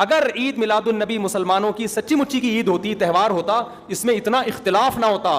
अगर ईद मिलादुन नबी मुसलमानों की सच्ची मुच्ची की ईद होती, त्यौहार होता, इसमें इतना इख्तिलाफ ना होता।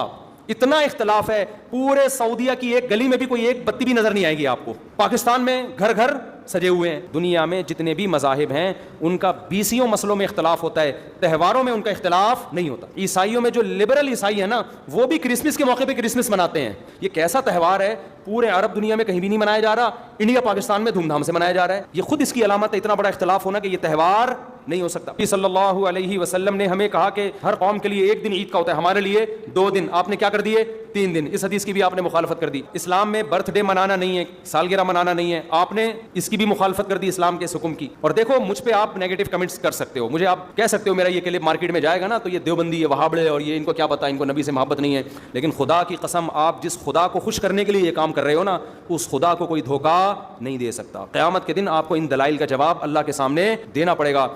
इतना इख्तिलाफ है, पूरे सऊदीया की एक गली में भी कोई एक बत्ती भी नजर नहीं आएगी आपको। पाकिस्तान में घर घर सजे हुए हैं। दुनिया में जितने भी मज़ाहिब हैं उनका बीसियों मसलों में इख्तिलाफ होता है, त्यौहारों में उनका इख्तिलाफ नहीं होता। ईसाइयों में जो लिबरल ईसाई है ना, वो भी क्रिसमस के मौके पे क्रिसमस मनाते हैं। ये कैसा त्यौहार है, पूरे अरब दुनिया में कहीं भी नहीं मनाया जा रहा, इंडिया पाकिस्तान में धूमधाम से मनाया जा रहा है। ये खुद इसकी अलामत है, इतना बड़ा इख्तिलाफ होना कि ये त्यौहार नहीं हो सकता। सल्लल्लाहु अलैहि वसल्लम ने हमें कहा कि हर कौम के लिए एक दिन ईद का होता है, हमारे लिए 2 दिन। आपने क्या कर दिए? 3 दिन। इस हदीस की भी आपने मुखालफत कर दी। इस्लाम में बर्थडे मनाना नहीं है, सालगिरह मनाना नहीं है, आपने इसकी भी मुखालफत कर दी इस्लाम के इस हुक्म की। और देखो, मुझ पे आप नेगेटिव कमेंट्स कर सकते हो, मुझे आप कह सकते हो मेरा ये क्लिप मार्केट में जाएगा ना तो ये देवबंदी, ये वहाबड़े और ये इनको क्या पता, इनको नबी से मोहब्बत नहीं है। लेकिन खुदा की कसम, आप जिस खुदा को खुश करने के लिए ये काम कर रहे हो ना, उस खुदा को कोई धोखा नहीं दे सकता। क़यामत के दिन आपको इन दलाइल का जवाब अल्लाह के सामने देना पड़ेगा।